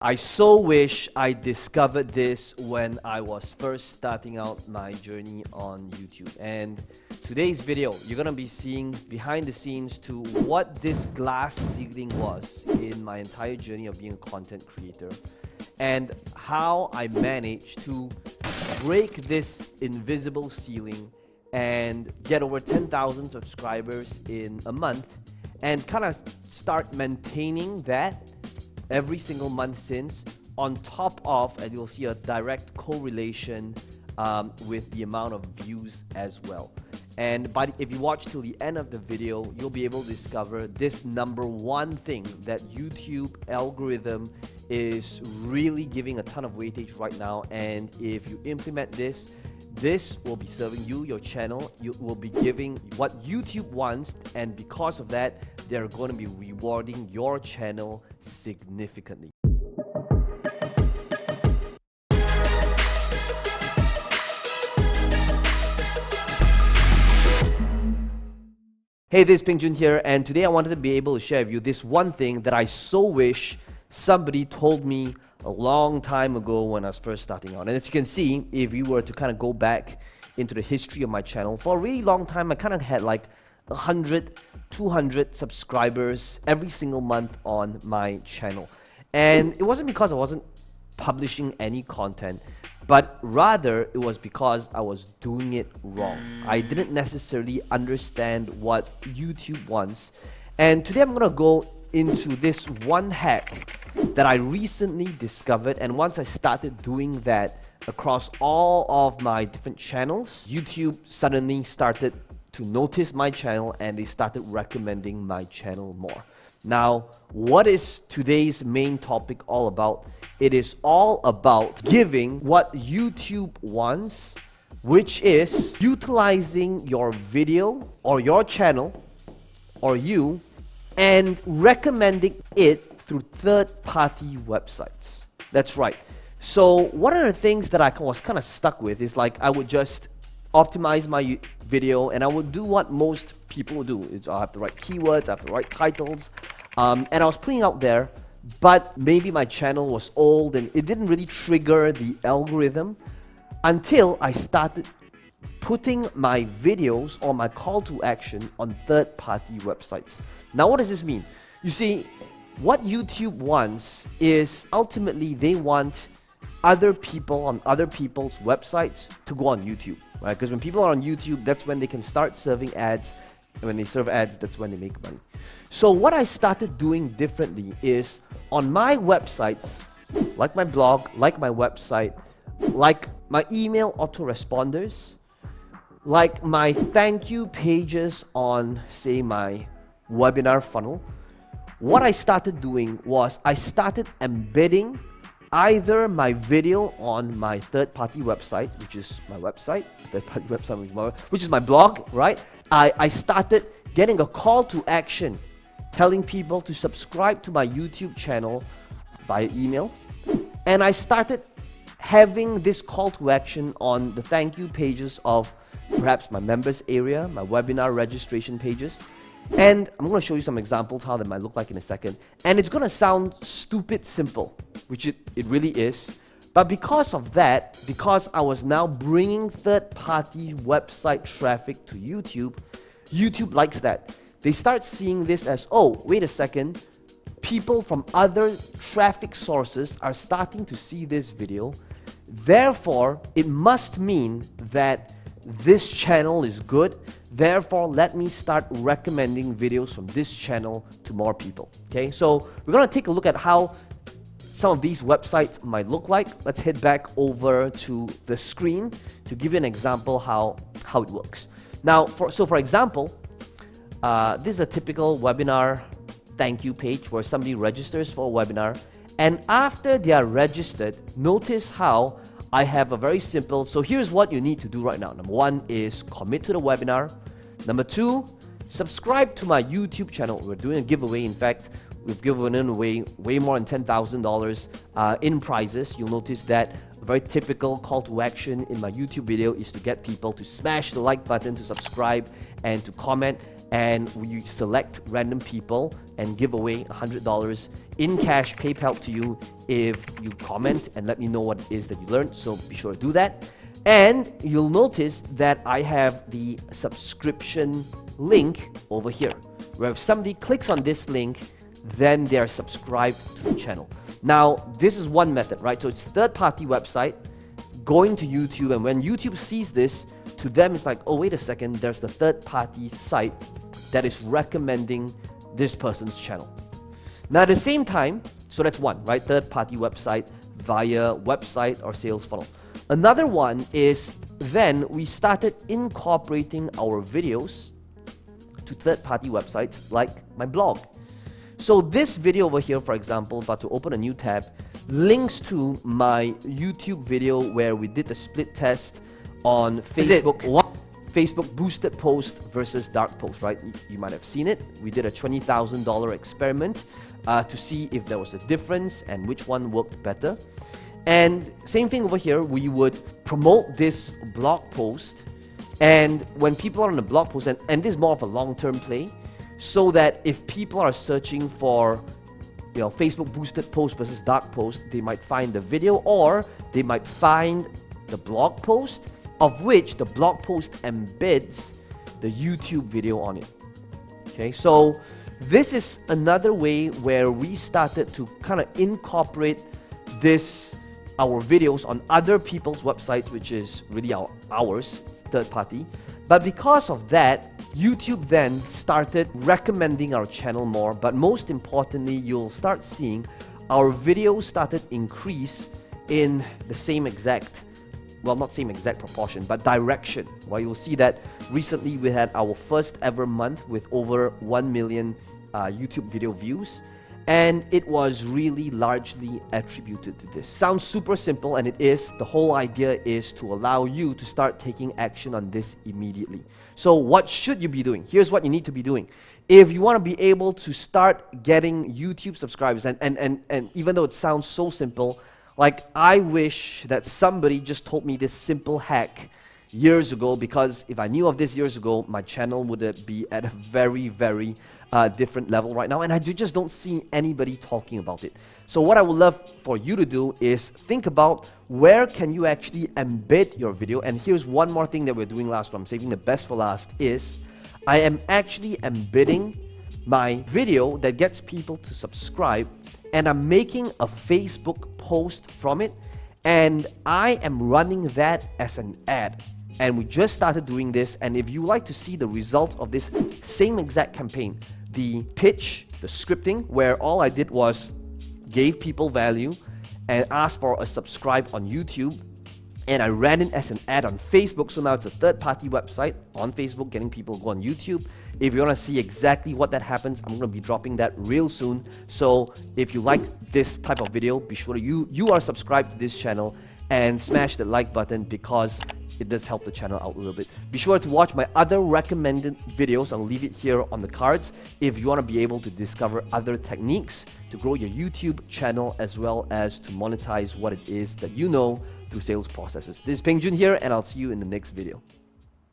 I so wish I discovered this when I was first starting out my journey on YouTube. And today's video, you're gonna be seeing behind the scenes to what this glass ceiling was in my entire journey of being a content creator, and how I managed to break this invisible ceiling and get over 10,000 subscribers in a month, and kind of start maintaining that every single month since, on top of, and you'll see a direct correlation with the amount of views as well. And if you watch till the end of the video, you'll be able to discover this number one thing that YouTube algorithm is really giving a ton of weightage right now. And if you implement this, this will be serving you, your channel. You will be giving what YouTube wants, and because of that, they're going to be rewarding your channel significantly. Hey, this is Peng Joon here, and today I wanted to be able to share with you this one thing that I so wish somebody told me a long time ago when I was first starting out. And as you can see, if you were to kind of go back into the history of my channel, for a really long time I kind of had like 100, 200 subscribers every single month on my channel. And it wasn't because I wasn't publishing any content, but rather it was because I was doing it wrong. I didn't necessarily understand what YouTube wants. And today I'm gonna go into this one hack that I recently discovered, and once I started doing that across all of my different channels, YouTube suddenly started to notice my channel and they started recommending my channel more. Now, what is today's main topic all about? It is all about giving what YouTube wants, which is utilizing your video or your channel or you and recommending it through third-party websites. That's right. So one of the things that I was kind of stuck with is like I would just optimize my video and I would do what most people would do. Is I have the right keywords, I have the right titles, and I was putting out there, but maybe my channel was old and it didn't really trigger the algorithm until I started putting my videos or my call to action on third-party websites. Now, what does this mean? You see, what YouTube wants is ultimately they want other people on other people's websites to go on YouTube, right? Because when people are on YouTube, that's when they can start serving ads. And when they serve ads, that's when they make money. So what I started doing differently is on my websites, like my blog, like my website, like my email autoresponders, like my thank you pages on, say, my webinar funnel, what I started doing was I started embedding either my video on my third-party website, which is my website, third-party website, which is my blog, right? I started getting a call to action, telling people to subscribe to my YouTube channel via email, and I started having this call to action on the thank you pages of perhaps my members area, my webinar registration pages. And I'm going to show you some examples how that might look like in a second. And it's going to sound stupid simple, which it really is. But because of that, because I was now bringing third-party website traffic to YouTube, YouTube likes that. They start seeing this as, oh, wait a second, people from other traffic sources are starting to see this video. Therefore, it must mean that this channel is good. Therefore, let me start recommending videos from this channel to more people. Okay, so we're going to take a look at how some of these websites might look like. Let's head back over to the screen to give you an example how it works. Now, for example, this is a typical webinar thank you page where somebody registers for a webinar, and after they are registered, notice how I have a very simple, so here's what you need to do right now. Number one is commit to the webinar. Number two, subscribe to my YouTube channel. We're doing a giveaway. In fact, we've given away way more than $10,000 in prizes. You'll notice that a very typical call to action in my YouTube video is to get people to smash the like button, to subscribe, and to comment. and we select random people and give away $100 in cash PayPal to you if you comment and let me know what it is that you learned. So be sure to do that. And you'll notice that I have the subscription link over here, where if somebody clicks on this link, then they are subscribed to the channel. Now, this is one method, right? So it's third-party website going to YouTube, and when YouTube sees this, to them it's like, oh, wait a second, there's the third-party site that is recommending this person's channel. Now, at the same time, so that's one, right? Third-party website via website or sales funnel. Another one is then we started incorporating our videos to third-party websites like my blog. So this video over here, for example, if I were to open a new tab, links to my YouTube video where we did the split test on Facebook. Facebook boosted post versus dark post, right? You might have seen it. We did a $20,000 experiment to see if there was a difference and which one worked better. And same thing over here, we would promote this blog post, and when people are on the blog post, and this is more of a long-term play, so that if people are searching for, you know, Facebook boosted post versus dark post, they might find the video, or they might find the blog post, of which the blog post embeds the YouTube video on it. Okay, so this is another way where we started to kind of incorporate our videos on other people's websites, which is really ours, third party. But because of that, YouTube then started recommending our channel more, but most importantly, you'll start seeing our videos started increase in the same exact, well, not same exact proportion, but direction. Well, you'll see that recently we had our first ever month with over 1 million YouTube video views, and it was really largely attributed to this. Sounds super simple, and it is. The whole idea is to allow you to start taking action on this immediately. So what should you be doing? Here's what you need to be doing. If you want to be able to start getting YouTube subscribers, and even though it sounds so simple, like I wish that somebody just told me this simple hack years ago, because if I knew of this years ago, my channel would be at a very, very different level right now, and I just don't see anybody talking about it. So what I would love for you to do is think about where can you actually embed your video. And here's one more thing that we're doing last, I'm saving the best for last, is I am actually embedding my video that gets people to subscribe, and I'm making a Facebook post from it, and I am running that as an ad. And we just started doing this, and if you like to see the results of this same exact campaign, the pitch, the scripting, where all I did was gave people value and asked for a subscribe on YouTube, and I ran it as an ad on Facebook. So now it's a third-party website on Facebook getting people to go on YouTube. If you want to see exactly what that happens, I'm going to be dropping that real soon. So if you like this type of video, be sure you are subscribed to this channel and smash the like button, because it does help the channel out a little bit. Be sure to watch my other recommended videos. I'll leave it here on the cards if you want to be able to discover other techniques to grow your YouTube channel, as well as to monetize what it is that you know through sales processes. This is Peng Joon here, and I'll see you in the next video.